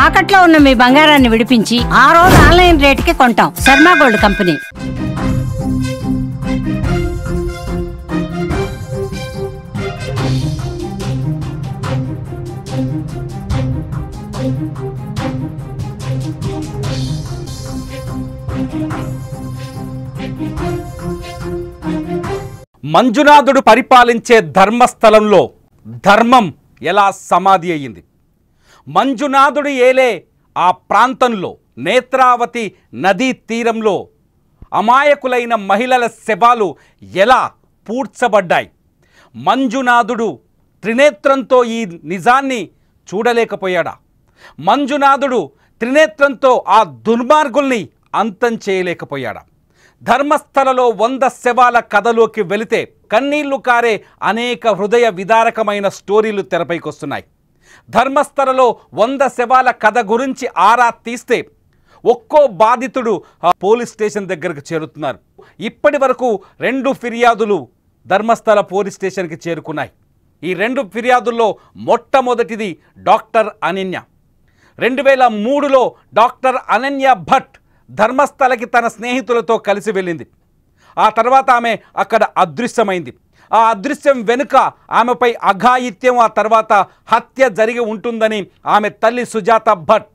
తాకట్లో ఉన్న మీ బంగారాన్ని విడిపించి ఆ రోజు ఆన్లైన్ రేటుకి కొంటాం. Sharma gold company. మంజునాథుడు పరిపాలించే ధర్మస్థలంలో ధర్మం ఎలా సమాధి అయ్యింది? మంజునాథుడు ఏలే ఆ ప్రాంతంలో నేత్రావతి నదీ తీరంలో అమాయకులైన మహిళల శవాలు ఎలా పూడ్చబడ్డాయి? మంజునాథుడు త్రినేత్రంతో ఈ నిజాన్ని చూడలేకపోయాడా? మంజునాథుడు త్రినేత్రంతో ఆ దుర్మార్గుల్ని అంతం చేయలేకపోయాడా? ధర్మస్థలలో 100 శవాల కథలోకి వెళితే కన్నీళ్లు కారే అనేక హృదయ విదారకమైన స్టోరీలు తెరపైకి వస్తున్నాయి. ధర్మస్థలలో 100 శవాల కథ గురించి ఆరా తీస్తే ఒక్కో బాధితుడు పోలీస్ స్టేషన్ దగ్గరకు చేరుతున్నారు. ఇప్పటి వరకు 2 ఫిర్యాదులు ధర్మస్థల పోలీస్ స్టేషన్కి చేరుకున్నాయి. ఈ 2 ఫిర్యాదుల్లో మొట్టమొదటిది డాక్టర్ అనన్య. 2003లో డాక్టర్ అనన్య భట్ ధర్మస్థలకి తన స్నేహితులతో కలిసి వెళ్ళింది. ఆ తర్వాత ఆమె అక్కడ అదృశ్యమైంది. ఆ అదృశ్యం వెనుక ఆమెపై అఘాయిత్యం, ఆ తర్వాత హత్య జరిగి ఉంటుందని ఆమె తల్లి సుజాత భట్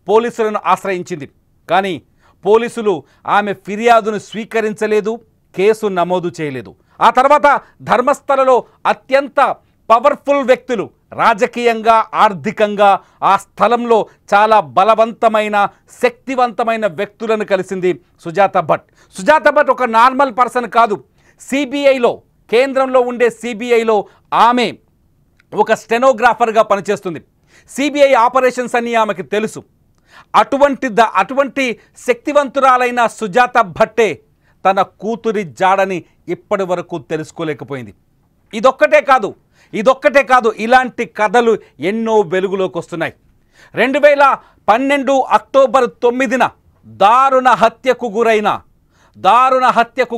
పోలీసులను ఆశ్రయించింది. కానీ పోలీసులు ఆమె ఫిర్యాదును స్వీకరించలేదు, కేసు నమోదు చేయలేదు. ఆ తర్వాత ధర్మస్థలలో అత్యంత పవర్ఫుల్ వ్యక్తులు, రాజకీయంగా ఆర్థికంగా ఆ స్థలంలో చాలా బలవంతమైన శక్తివంతమైన వ్యక్తులను కలిసింది సుజాత భట్. సుజాత భట్ ఒక నార్మల్ పర్సన్ కాదు. సిబిఐలో, కేంద్రంలో ఉండే సిబిఐలో ఆమె ఒక స్టెనోగ్రాఫర్గా పనిచేస్తుంది. సిబిఐ ఆపరేషన్స్ అన్నీ ఆమెకి తెలుసు. అటువంటి శక్తివంతురాలైన సుజాత భట్టే తన కూతురి జాడని ఇప్పటి వరకు తెలుసుకోలేకపోయింది. ఇదొక్కటే కాదు, ఇలాంటి కథలు ఎన్నో వెలుగులోకి వస్తున్నాయి. 2012 అక్టోబర్ 9న దారుణ హత్యకు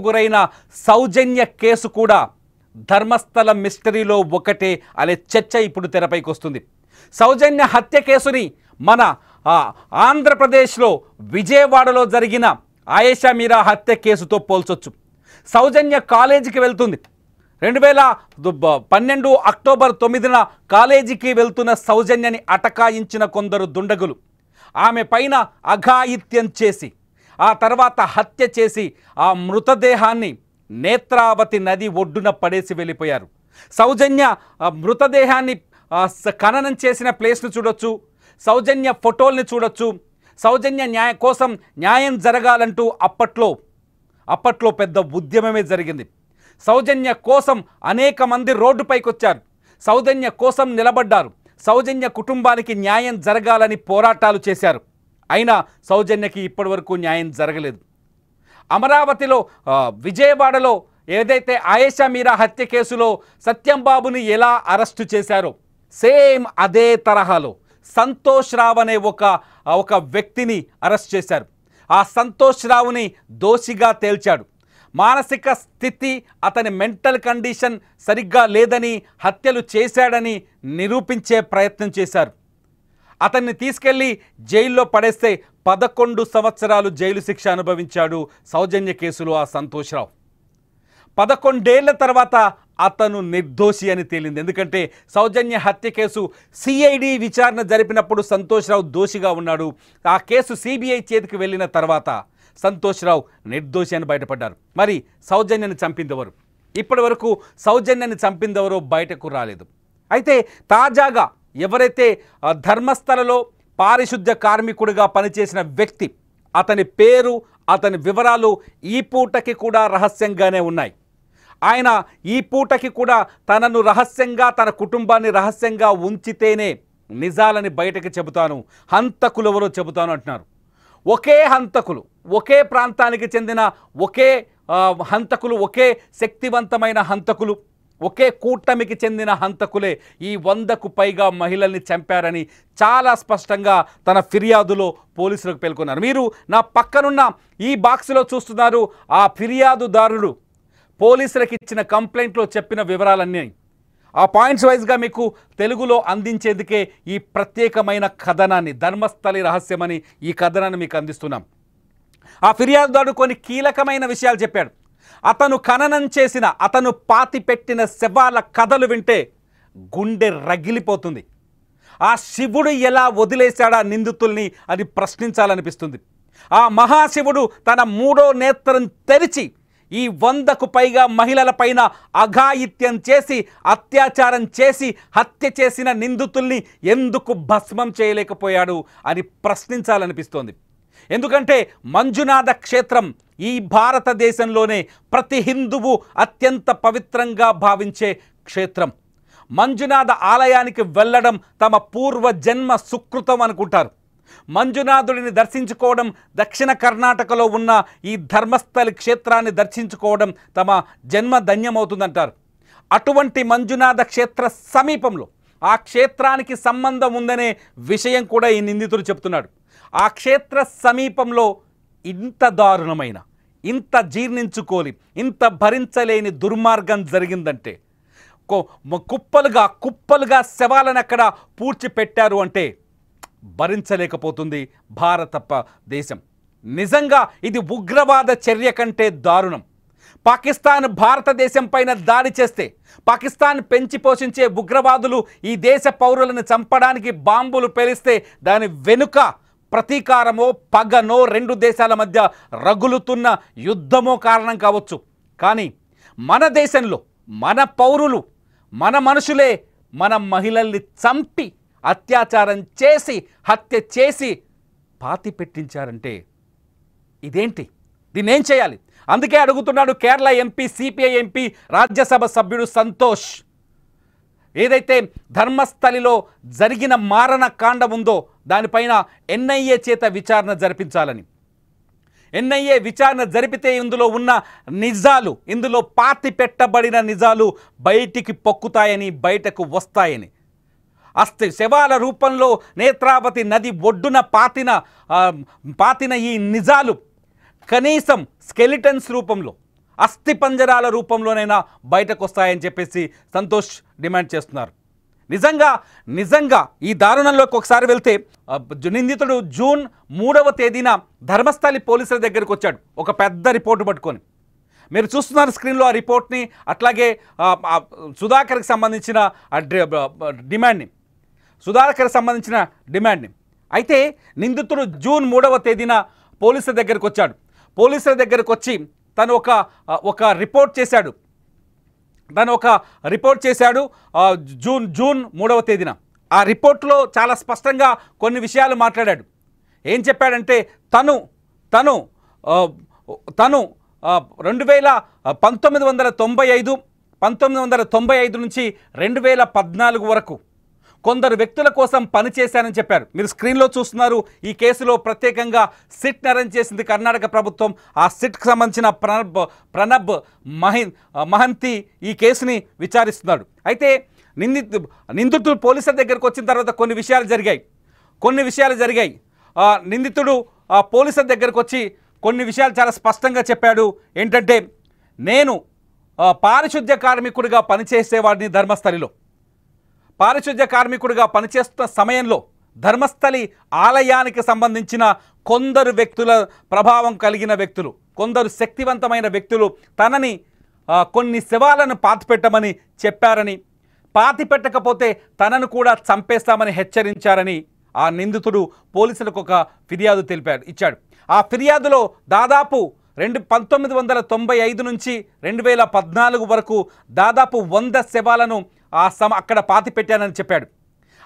గురైన సౌజన్య కేసు కూడా ధర్మస్థల మిస్టరీలో ఒకటే అనే చర్చ ఇప్పుడు తెరపైకి వస్తుంది. సౌజన్య హత్య కేసుని మన ఆంధ్రప్రదేశ్లో విజయవాడలో జరిగిన ఆయేషా మీరా హత్య కేసుతో పోల్చొచ్చు. సౌజన్య కాలేజీకి వెళ్తుంది. 2012 అక్టోబర్ 9న కాలేజీకి వెళ్తున్న సౌజన్యని అటకాయించిన కొందరు దుండగులు ఆమె పైన అఘాయిత్యం చేసి ఆ తర్వాత హత్య చేసి ఆ మృతదేహాన్ని నేత్రావతి నది ఒడ్డున పడేసి వెళ్ళిపోయారు. సౌజన్య మృతదేహాన్ని ఖననం చేసిన ప్లేస్ను చూడొచ్చు, సౌజన్య ఫోటోల్ని చూడొచ్చు. సౌజన్య కోసం న్యాయం జరగాలంటూ అప్పట్లో పెద్ద ఉద్యమమే జరిగింది. సౌజన్య కోసం అనేక మంది రోడ్డుపైకి వచ్చారు. సౌజన్య కోసం నిలబడ్డారు. సౌజన్య కుటుంబానికి న్యాయం జరగాలని పోరాటాలు చేశారు. అయినా సౌజన్యకి ఇప్పటివరకు న్యాయం జరగలేదు. అమరావతిలో, విజయవాడలో ఏదైతే ఆయేషా మీరా హత్య కేసులో సత్యంబాబుని ఎలా అరెస్టు చేశారో సేమ్ అదే తరహాలో సంతోష్ రావు అనే ఒక వ్యక్తిని అరెస్ట్ చేశారు. ఆ సంతోష్ రావుని దోషిగా తేల్చాడు. మానసిక స్థితి, అతని మెంటల్ కండిషన్ సరిగ్గా లేదని, హత్యలు చేశాడని నిరూపించే ప్రయత్నం చేశారు. అతన్ని తీసుకెళ్లి జైల్లో పడేస్తే 11 సంవత్సరాలు జైలు శిక్ష అనుభవించాడు సౌజన్య కేసులో ఆ సంతోష్ రావు. 11 ఏళ్ల తర్వాత అతను నిర్దోషి అని తేలింది. ఎందుకంటే సౌజన్య హత్య కేసు సిఐడి విచారణ జరిపినప్పుడు సంతోష్ రావు దోషిగా ఉన్నాడు. ఆ కేసు సిబిఐ చేతికి వెళ్ళిన తర్వాత సంతోష్ రావు నిర్దోషి అని బయటపడ్డారు. మరి సౌజన్యని చంపిందెవరు? ఇప్పటి వరకు సౌజన్యని చంపిందెవరో బయటకు రాలేదు. అయితే తాజాగా ఎవరైతే ధర్మస్థలలో పారిశుద్ధ్య కార్మికుడిగా పనిచేసిన వ్యక్తి, అతని పేరు, అతని వివరాలు ఈ పూటకి కూడా రహస్యంగానే ఉన్నాయి. ఆయన ఈ పూటకి కూడా తనను రహస్యంగా, తన కుటుంబాన్ని రహస్యంగా ఉంచితేనే నిజాలని బయటకు చెబుతాను, హంతకులెవరో చెబుతాను అంటున్నారు. ఒకే హంతకులు, ఒకే ప్రాంతానికి చెందిన హంతకులు, ఒకే శక్తివంతమైన హంతకులు, ఒకే కూటమికి చెందిన హంతకులే ఈ 100కు పైగా మహిళల్ని చంపారని చాలా స్పష్టంగా తన ఫిర్యాదులో పోలీసులకు పేర్కొన్నారు. మీరు నా పక్కనున్న ఈ బాక్స్లో చూస్తున్నారు. ఆ ఫిర్యాదుదారుడు పోలీసులకు ఇచ్చిన కంప్లైంట్లో చెప్పిన వివరాలన్నీ. ఆ పాయింట్స్ వైజ్గా మీకు తెలుగులో అందించేందుకే ఈ ప్రత్యేకమైన కథనాన్ని, ధర్మస్థలి రహస్యమని ఈ కథనాన్ని మీకు అందిస్తున్నాం. ఆ ఫిర్యాదుదారుడు కొన్ని కీలకమైన విషయాలు చెప్పాడు. అతను ఖననం చేసిన, అతను పాతిపెట్టిన శవాల కథలు వింటే గుండె రగిలిపోతుంది. ఆ శివుడు ఎలా వదిలేశాడా నిందితుల్ని అని ప్రశ్నించాలనిపిస్తుంది. ఆ మహాశివుడు తన మూడో నేత్రం తెరిచి ఈ 100కు పైగా మహిళలపైన అఘాయిత్యం చేసి, అత్యాచారం చేసి, హత్య చేసిన నిందితుల్ని ఎందుకు భస్మం చేయలేకపోయాడు అని ప్రశ్నించాలనిపిస్తోంది. ఎందుకంటే మంజునాథ క్షేత్రం ఈ భారతదేశంలోనే ప్రతి హిందువు అత్యంత పవిత్రంగా భావించే క్షేత్రం. మంజునాథ ఆలయానికి వెళ్ళడం తమ పూర్వజన్మ సుకృతం అనుకుంటారు. మంజునాథుడిని దర్శించుకోవడం, దక్షిణ కర్ణాటకలో ఉన్న ఈ ధర్మస్థలి క్షేత్రాన్ని దర్శించుకోవడం తమ జన్మ ధన్యమవుతుందంటారు. అటువంటి మంజునాథ క్షేత్ర సమీపంలో ఆ క్షేత్రానికి సంబంధం ఉందనే విషయం కూడా ఈ నిందితుడు చెప్తున్నాడు. ఆ క్షేత్ర సమీపంలో ఇంత దారుణమైన, ఇంత జీర్ణించుకోలి, ఇంత భరించలేని దుర్మార్గం జరిగిందంటే, కుప్పలుగా శవాలను అక్కడ పూడ్చిపెట్టారు అంటే భరించలేకపోతుంది భారత దేశం. నిజంగా ఇది ఉగ్రవాద చర్య కంటే దారుణం. పాకిస్తాన్ భారతదేశం పైన దాడి చేస్తే, పాకిస్తాన్ పెంచి పోషించే ఉగ్రవాదులు ఈ దేశ పౌరులను చంపడానికి బాంబులు పేలిస్తే దాని వెనుక ప్రతీకారమో, పగనో, 2 దేశాల మధ్య రగులుతున్న యుద్ధమో కారణం కావచ్చు. కానీ మన దేశంలో మన పౌరులు, మన మనుషులే మన మహిళల్ని చంపి, అత్యాచారం చేసి, హత్య చేసి పాతి పెట్టించారంటే ఇదేంటి? దీన్ని ఏం చేయాలి? అందుకే అడుగుతున్నాడు Kerala MP, CPI MP, Rajya Sabha సభ్యుడు సంతోష్. ఏదైతే ధర్మస్థలిలో జరిగిన మారణ కాండం ఉందో దానిపైన ఎన్ఐఏ చేత విచారణ జరిపించాలని. ఎన్ఐఏ విచారణ జరిపితే ఇందులో ఉన్న నిజాలు, ఇందులో పాతి పెట్టబడిన నిజాలు బయటికి పొక్కుతాయని, బయటకు వస్తాయని. శవాల రూపంలో నేత్రావతి నది ఒడ్డున పాతిన ఈ నిజాలు కనీసం స్కెలిటన్స్ రూపంలో, అస్థిపంజరాల రూపంలోనైనా బయటకు వస్తాయని చెప్పేసి సంతోష్ డిమాండ్ చేస్తున్నారు. నిజంగా ఈ దారుణంలోకి ఒకసారి వెళ్తే, నిందితుడు జూన్ 3వ తేదీన ధర్మస్థలి పోలీసుల దగ్గరికి వచ్చాడు ఒక పెద్ద రిపోర్టు పట్టుకొని. మీరు చూస్తున్నారు స్క్రీన్లో ఆ రిపోర్ట్ని, అట్లాగే సుధాకర్కి సంబంధించిన డిమాండ్ని. అయితే నిందితుడు జూన్ 3వ తేదీన పోలీసుల దగ్గరికి వచ్చాడు. పోలీసుల దగ్గరికి వచ్చి తను ఒక రిపోర్ట్ చేశాడు. జూన్ 3వ తేదీన. ఆ రిపోర్ట్లో చాలా స్పష్టంగా కొన్ని విషయాలు మాట్లాడాడు. ఏం చెప్పాడంటే, తను 1995 నుంచి 2014 వరకు కొందరు వ్యక్తుల కోసం పనిచేశానని చెప్పారు. మీరు స్క్రీన్లో చూస్తున్నారు. ఈ కేసులో ప్రత్యేకంగా సిట్ని అరేంజ్ చేసింది కర్ణాటక ప్రభుత్వం. ఆ సిట్కి సంబంధించిన ప్రణబ్ మహంతి ఈ కేసుని విచారిస్తున్నాడు. అయితే నిందితుడు పోలీసుల దగ్గరకు వచ్చిన తర్వాత కొన్ని విషయాలు జరిగాయి. నిందితుడు పోలీసుల దగ్గరకు వచ్చి కొన్ని విషయాలు చాలా స్పష్టంగా చెప్పాడు. ఏంటంటే, నేను పారిశుద్ధ్య కార్మికుడిగా పనిచేసేవాడిని. పారిశుద్ధ్య కార్మికుడిగా పనిచేస్తున్న సమయంలో ధర్మస్థలి ఆలయానికి సంబంధించిన కొందరు వ్యక్తుల ప్రభావం కలిగిన వ్యక్తులు, కొందరు శక్తివంతమైన వ్యక్తులు తనని కొన్ని శవాలను పాతిపెట్టమని చెప్పారని, పాతిపెట్టకపోతే తనను కూడా చంపేస్తామని హెచ్చరించారని ఆ నిందితుడు పోలీసులకు ఒక ఫిర్యాదు ఇచ్చాడు. ఆ ఫిర్యాదులో దాదాపు 1995 నుంచి 2014 వరకు దాదాపు 100 శవాలను అక్కడ పాతి పెట్టానని చెప్పాడు.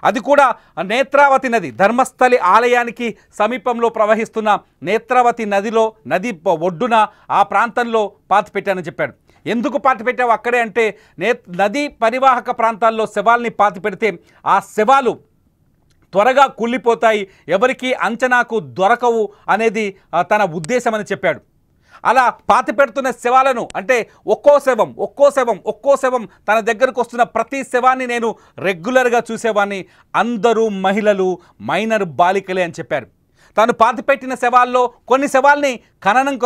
అది కూడా నేత్రావతి నది, ధర్మస్థలి ఆలయానికి సమీపంలో ప్రవహిస్తున్న నేత్రావతి నది ఒడ్డున ఆ ప్రాంతంలో పాతి పెట్టానని చెప్పాడు. ఎందుకు పాతి పెట్టావు అక్కడే అంటే, నదీ పరివాహక ప్రాంతాల్లో శవాల్ని పాతి పెడితే ఆ శవాలు త్వరగా కుళ్ళిపోతాయి, ఎవరికి అంచనాకు దొరకవు అనేది తన ఉద్దేశమని చెప్పాడు. అలా పాతి పెడుతున్న శవాలను, అంటే ఒక్కో శవం తన దగ్గరకు వస్తున్న ప్రతి శవాన్ని నేను రెగ్యులర్గా చూసేవాడిని. అందరూ మహిళలు, మైనర్ బాలికలే అని చెప్పారు. తాను పాతిపెట్టిన శవాల్లో కొన్ని శవాల్ని ఖననం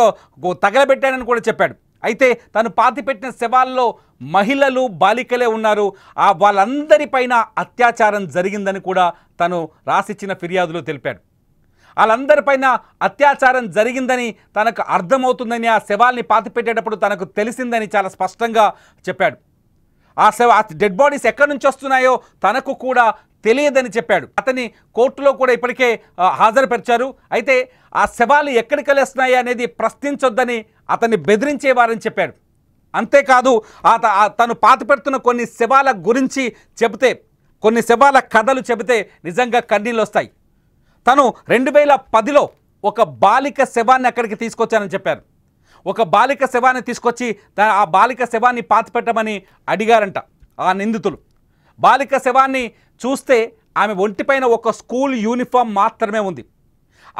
తగలబెట్టానని కూడా చెప్పాడు. అయితే తను పాతిపెట్టిన శవాల్లో మహిళలు బాలికలే ఉన్నారు. వాళ్ళందరిపైన అత్యాచారం జరిగిందని కూడా తను రాసిచ్చిన ఫిర్యాదులో తెలిపాడు. వాళ్ళందరిపైన అత్యాచారం జరిగిందని తనకు అర్థమవుతుందని, ఆ శవాల్ని పాతిపెట్టేటప్పుడు తనకు తెలిసిందని చాలా స్పష్టంగా చెప్పాడు. ఆ డెడ్ బాడీస్ ఎక్కడి నుంచి వస్తున్నాయో తనకు కూడా తెలియదని చెప్పాడు. అతని కోర్టులో కూడా ఇప్పటికే హాజరుపరిచారు. అయితే ఆ శవాలు ఎక్కడికి వెళ్ళేస్తున్నాయి అనేది ప్రశ్నించొద్దని అతన్ని బెదిరించేవారని చెప్పాడు. అంతేకాదు తను పాతిపెడుతున్న కొన్ని శవాల గురించి చెబితే, కొన్ని శవాల కథలు చెబితే నిజంగా కన్నీళ్ళు వస్తాయి. తను 2010లో ఒక బాలిక శవాన్ని అక్కడికి తీసుకొచ్చానని చెప్పారు. ఒక బాలిక శవాన్ని తీసుకొచ్చి ఆ బాలిక శవాన్ని పాతిపెట్టమని అడిగారంట ఆ నిందితులు. బాలిక శవాన్ని చూస్తే ఆమె ఒంటిపైన ఒక స్కూల్ యూనిఫామ్ మాత్రమే ఉంది.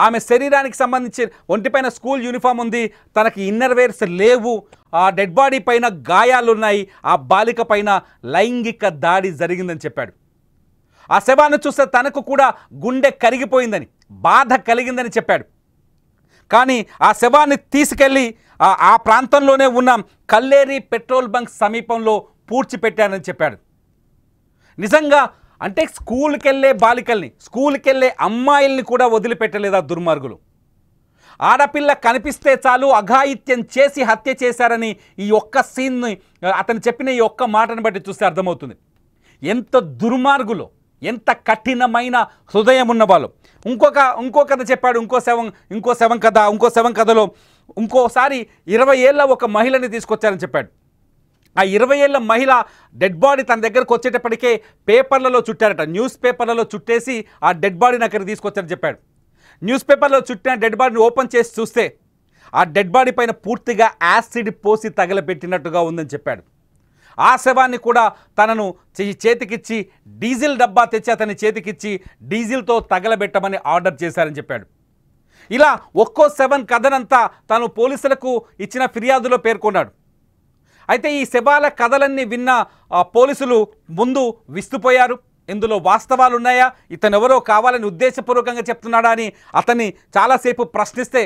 ఆమె శరీరానికి సంబంధించి ఒంటిపైన స్కూల్ యూనిఫామ్ ఉంది, తనకి ఇన్నర్ వేర్స్ లేవు. ఆ డెడ్ బాడీ పైన గాయాలున్నాయి. ఆ బాలిక పైన లైంగిక దాడి జరిగిందని చెప్పాడు. ఆ శవాన్ని చూస్తే తనకు కూడా గుండె కరిగిపోయిందని, బాధ కలిగిందని చెప్పాడు. కానీ ఆ శవాన్ని తీసుకెళ్ళి ఆ ప్రాంతంలోనే ఉన్న కల్లేరి పెట్రోల్ బంక్ సమీపంలో పూడ్చిపెట్టానని చెప్పాడు. నిజంగా అంటే స్కూల్కి వెళ్ళే బాలికల్ని, స్కూల్కి వెళ్ళే అమ్మాయిల్ని కూడా వదిలిపెట్టలేదు ఆ దుర్మార్గులు. ఆడపిల్ల కనిపిస్తే చాలు అఘాయిత్యం చేసి హత్య చేశారని ఈ ఒక్క సీన్ని, అతను చెప్పిన ఈ ఒక్క మాటను బట్టి చూస్తే అర్థమవుతుంది ఎంత దుర్మార్గులో, ఎంత కఠినమైన హృదయం ఉన్నవాళ్ళు. ఇంకో కథ చెప్పాడు. ఇంకో శవం కథలో ఇంకోసారి 20 ఏళ్ళ ఒక మహిళని తీసుకొచ్చారని చెప్పాడు. ఆ 20 ఏళ్ళ మహిళ డెడ్ బాడీ తన దగ్గరకు వచ్చేటప్పటికే పేపర్లలో చుట్టారట. న్యూస్ పేపర్లలో చుట్టేసి ఆ డెడ్ బాడీని అక్కడికి తీసుకొచ్చారని చెప్పాడు. న్యూస్ పేపర్లో చుట్టిన డెడ్ బాడీని ఓపెన్ చేసి చూస్తే ఆ డెడ్ బాడీ పైన పూర్తిగా యాసిడ్ పోసి తగలబెట్టినట్టుగా ఉందని చెప్పాడు. ఆ శవాన్ని కూడా తనను చేతికిచ్చి డీజిల్ డబ్బా తెచ్చి అతని చేతికిచ్చి డీజిల్తో తగలబెట్టమని ఆర్డర్ చేశారని చెప్పాడు. ఇలా ఒక్కో శవం కథనంతా తను పోలీసులకు ఇచ్చిన ఫిర్యాదులో పేర్కొన్నాడు. అయితే ఈ శవాల కథలన్నీ విన్న పోలీసులు ముందు విస్తుపోయారు. ఇందులో వాస్తవాలు ఉన్నాయా, ఇతను ఎవరో కావాలని ఉద్దేశపూర్వకంగా చెప్తున్నాడా అని అతన్ని చాలాసేపు ప్రశ్నిస్తే,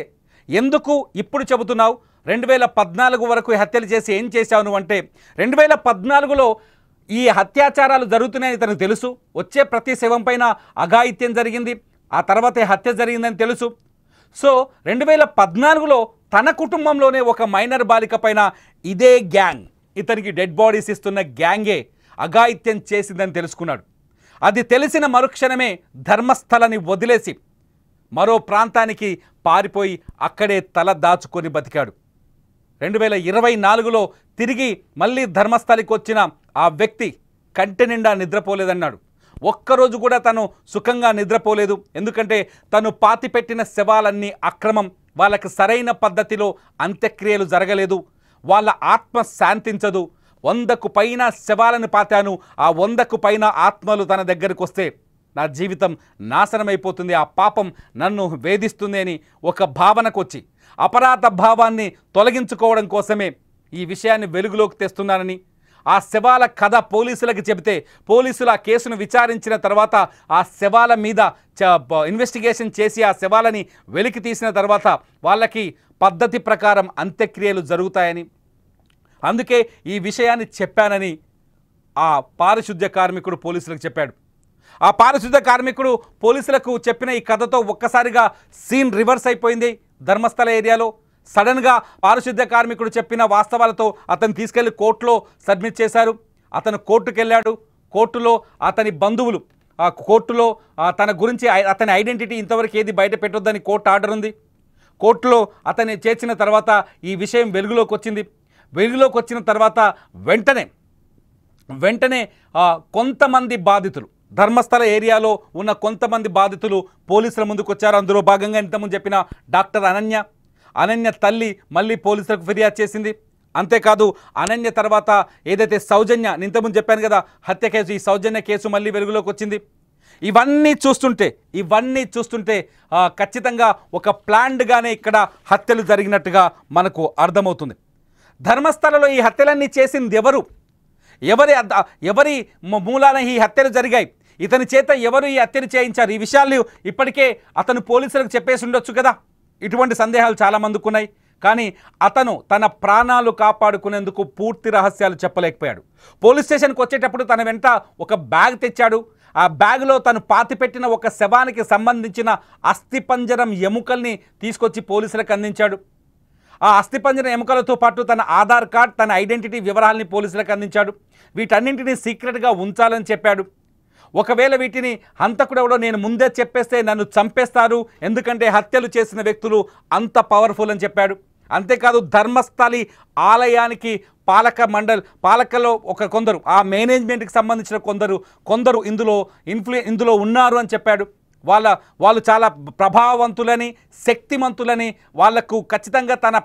ఎందుకు ఇప్పుడు చెబుతున్నావు, 2014 వరకు హత్యలు చేసి ఏం చేశావు నువ్వు అంటే, 2014లో ఈ అత్యాచారాలు జరుగుతున్నాయని తనకు తెలుసు, వచ్చే ప్రతి శవం పైన అఘాయిత్యం జరిగింది, ఆ తర్వాతే హత్య జరిగిందని తెలుసు. సో 2014లో తన కుటుంబంలోనే ఒక మైనర్ బాలిక పైన ఇదే గ్యాంగ్, ఇతనికి డెడ్ బాడీస్ ఇస్తున్న గ్యాంగే అఘాయిత్యం చేసిందని తెలుసుకున్నాడు. అది తెలిసిన మరుక్షణమే ధర్మస్థలని వదిలేసి మరో ప్రాంతానికి పారిపోయి అక్కడే తల దాచుకొని బతికాడు. 2024లో తిరిగి మళ్ళీ ధర్మస్థలికి వచ్చిన ఆ వ్యక్తి కంటి నిండా నిద్రపోలేదన్నాడు. ఒక్కరోజు కూడా తను సుఖంగా నిద్రపోలేదు. ఎందుకంటే తను పాతిపెట్టిన శవాలన్నీ అక్రమం, వాళ్ళకి సరైన పద్ధతిలో అంత్యక్రియలు జరగలేదు, వాళ్ళ ఆత్మ శాంతించదు. 100కు పైన శవాలను పాతాను, ఆ 100కు పైన ఆత్మలు తన దగ్గరకు వస్తే నా జీవితం నాశనమైపోతుంది, ఆ పాపం నన్ను వేధిస్తుంది అని ఒక భావనకు వచ్చి అపరాధ భావాన్ని తొలగించుకోవడం కోసమే ఈ విషయాన్ని వెలుగులోకి తెస్తున్నానని ఆ శవాల కథ పోలీసులకు చెబితే, పోలీసులు ఆ కేసును విచారించిన తర్వాత ఆ శవాల మీద ఇన్వెస్టిగేషన్ చేసి ఆ శవాలని వెలికి తీసిన తర్వాత వాళ్ళకి పద్ధతి ప్రకారం అంత్యక్రియలు జరుగుతాయని, అందుకే ఈ విషయాన్ని చెప్పానని ఆ పారిశుద్ధ్య కార్మికుడు పోలీసులకు చెప్పాడు. ఆ పారిశుద్ధ్య కార్మికుడు పోలీసులకు చెప్పిన ఈ కథతో ఒక్కసారిగా సీన్ రివర్స్ అయిపోయింది. ధర్మస్థల ఏరియాలో సడన్గా పారిశుద్ధ్య కార్మికుడు చెప్పిన వాస్తవాలతో అతను తీసుకెళ్లి కోర్టులో సబ్మిట్ చేశారు. అతను కోర్టుకు వెళ్ళాడు. కోర్టులో అతని బంధువులు కోర్టులో తన గురించి అతని ఐడెంటిటీ ఇంతవరకు ఏది బయట పెట్టొద్దని కోర్టు ఆర్డర్ ఉంది. కోర్టులో అతన్ని చేర్చిన తర్వాత ఈ విషయం వెలుగులోకి వచ్చింది. వెలుగులోకి వచ్చిన తర్వాత వెంటనే కొంతమంది బాధితులు, ధర్మస్థల ఏరియాలో ఉన్న కొంతమంది బాధితులు పోలీసుల ముందుకు వచ్చారు. అందులో భాగంగా ఇంతకుముందు చెప్పిన డాక్టర్ అనన్య తల్లి మళ్ళీ పోలీసులకు ఫిర్యాదు చేసింది. అంతేకాదు అనన్య తర్వాత ఏదైతే సౌజన్య, ఇంతకుముందు చెప్పాను కదా హత్య కేసు, ఈ సౌజన్య కేసు మళ్ళీ వెలుగులోకి వచ్చింది. ఇవన్నీ చూస్తుంటే ఖచ్చితంగా ఒక ప్లాన్డ్గానే ఇక్కడ హత్యలు జరిగినట్టుగా మనకు అర్థమవుతుంది. ధర్మస్థలలో ఈ హత్యలన్నీ చేసింది ఎవరి మూలాన ఈ హత్యలు జరిగాయి, ఇతని చేత ఎవరు ఈ హత్యలు చేయించారు, ఈ విషయాలు ఇప్పటికే అతను పోలీసులకు చెప్పేసి ఉండొచ్చు కదా. ఇటువంటి సందేహాలు చాలామందికి ఉన్నాయి. కానీ అతను తన ప్రాణాలు కాపాడుకునేందుకు పూర్తి రహస్యాలు చెప్పలేకపోయాడు. పోలీస్ స్టేషన్కి వచ్చేటప్పుడు తన వెంట ఒక బ్యాగ్ తెచ్చాడు. ఆ బ్యాగ్లో తను పాతిపెట్టిన ఒక శవానికి సంబంధించిన అస్థిపంజరం ఎముకల్ని తీసుకొచ్చి పోలీసులకు అందించాడు. ఆ అస్థిపంజరం ఎముకలతో పాటు తన ఆధార్ కార్డ్, తన ఐడెంటిటీ వివరాలని పోలీసులకు అందించాడు. వీటన్నింటినీ సీక్రెట్గా ఉంచాలని చెప్పాడు. ఒకవేళ వీటిని హంతకుడు ఎవడో నేను ముందే చెప్పేస్తే నన్ను చంపేస్తారు, ఎందుకంటే హత్యలు చేసిన వ్యక్తులు అంత పవర్ఫుల్ అని చెప్పాడు. అంతేకాదు ధర్మస్థలి ఆలయానికి పాలకలో కొందరు ఆ మేనేజ్మెంట్కి సంబంధించిన కొందరు ఇందులో ఉన్నారు అని చెప్పాడు. వాళ్ళు చాలా ప్రభావవంతులని, శక్తిమంతులని, వాళ్లకు ఖచ్చితంగా తన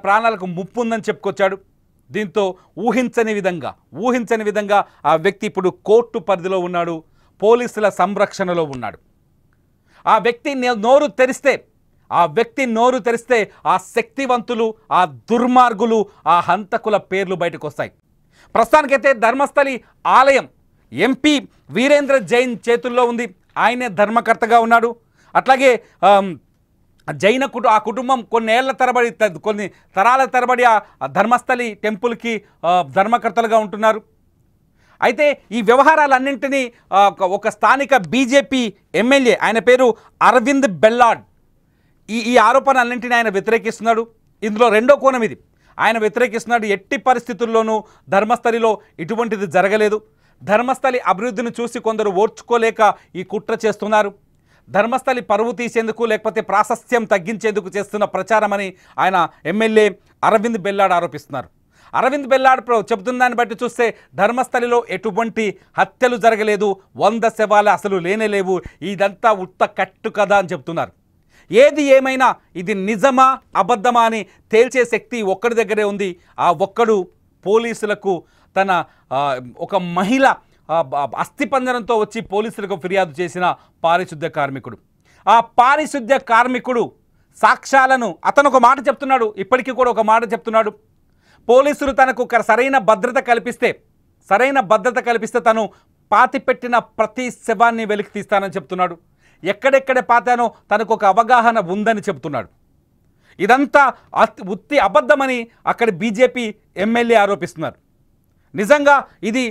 ప్రాణాలకు ముప్పు ఉందని చెప్పుకొచ్చాడు. దీంతో ఊహించని విధంగా ఆ వ్యక్తి ఇప్పుడు కోర్టు పరిధిలో ఉన్నాడు, పోలీసుల సంరక్షణలో ఉన్నాడు. ఆ వ్యక్తి నోరు తెరిస్తే ఆ శక్తివంతులు, ఆ దుర్మార్గులు, ఆ హంతకుల పేర్లు బయటకు వస్తాయి. ప్రస్తుతానికైతే ధర్మస్థలి ఆలయం ఎంపీ వీరేంద్ర జైన్ చేతుల్లో ఉంది. ఆయనే ధర్మకర్తగా ఉన్నాడు. అట్లాగే ఆ కుటుంబం కొన్ని తరాల తరబడి ఆ ధర్మస్థలి టెంపుల్కి ధర్మకర్తలుగా ఉంటున్నారు. అయితే ఈ వ్యవహారాలన్నింటినీ ఒక స్థానిక బీజేపీ ఎమ్మెల్యే, ఆయన పేరు అరవింద్ బెల్లాడ్, ఈ ఆరోపణలన్నింటినీ ఆయన వ్యతిరేకిస్తున్నాడు. ఇందులో రెండో కోణం ఇది. ఆయన వ్యతిరేకిస్తున్నాడు. ఎట్టి పరిస్థితుల్లోనూ ధర్మస్థలిలో ఇటువంటిది జరగలేదు. ధర్మస్థలి అభివృద్ధిని చూసి కొందరు ఓర్చుకోలేక ఈ కుట్ర చేస్తున్నారు. ధర్మస్థలి పరువు తీసేందుకు, లేకపోతే ప్రాశస్త్యం తగ్గించేందుకు చేస్తున్న ప్రచారమని ఆయన ఎమ్మెల్యే అరవింద్ బెల్లాడ్ ఆరోపిస్తున్నారు. అరవింద్ బెల్లాడ్ చెబుతున్న దాన్ని బట్టి చూస్తే ధర్మస్థలిలో ఎటువంటి హత్యలు జరగలేదు, 100 శవాలు అసలు లేనేలేవు, ఇదంతా ఉత్త కట్టు కదా అని చెప్తున్నారు. ఏది ఏమైనా ఇది నిజమా అబద్ధమా అని తేల్చే శక్తి ఒక్కడి దగ్గరే ఉంది. ఆ ఒక్కడు పోలీసులకు ఒక మహిళ అస్థిపంజరంతో వచ్చి పోలీసులకు ఫిర్యాదు చేసిన పారిశుద్ధ్య కార్మికుడు. ఆ పారిశుద్ధ్య కార్మికుడు సాక్ష్యాలను అతను ఒక మాట చెప్తున్నాడు, ఇప్పటికీ కూడా ఒక మాట చెప్తున్నాడు. పోలీసులు తనకు సరైన భద్రత కల్పిస్తే తను పాతిపెట్టిన ప్రతి శవాన్ని వెలికి తీస్తానని చెప్తున్నాడు. ఎక్కడెక్కడ పాతానో తనకు ఒక అవగాహన ఉందని చెప్తున్నాడు. ఇదంతా ఉత్తి అబద్ధమని అక్కడ బీజేపీ ఎమ్మెల్యే ఆరోపిస్తున్నారు. నిజంగా ఇది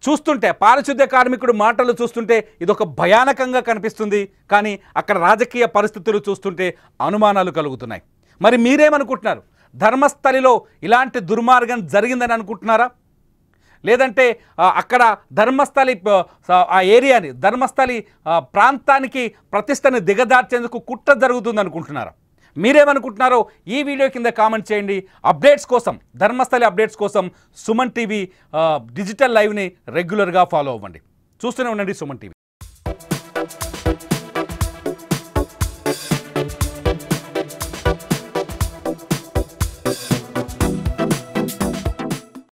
చూస్తుంటే, పారిశుద్ధ్య కార్మికుడు మాటలు చూస్తుంటే ఇది ఒక భయానకంగా కనిపిస్తుంది. కానీ అక్కడ రాజకీయ పరిస్థితులు చూస్తుంటే అనుమానాలు కలుగుతున్నాయి. మరి మీరేమనుకుంటున్నారు? ధర్మస్థలిలో ఇలాంటి దుర్మార్గం జరిగిందని అనుకుంటున్నారా? లేదంటే అక్కడ ధర్మస్థలి ధర్మస్థలి ప్రాంతానికి ప్రతిష్టని దిగదార్చేందుకు కుట్ర జరుగుతుంది అనుకుంటున్నారా? మీరేమనుకుంటున్నారో ఈ వీడియో కింద కామెంట్ చేయండి. ధర్మస్థలి అప్డేట్స్ కోసం సుమన్ టీవీ డిజిటల్ లైవ్ని రెగ్యులర్గా ఫాలో అవ్వండి. చూస్తూనే ఉండండి సుమన్ టీవీ.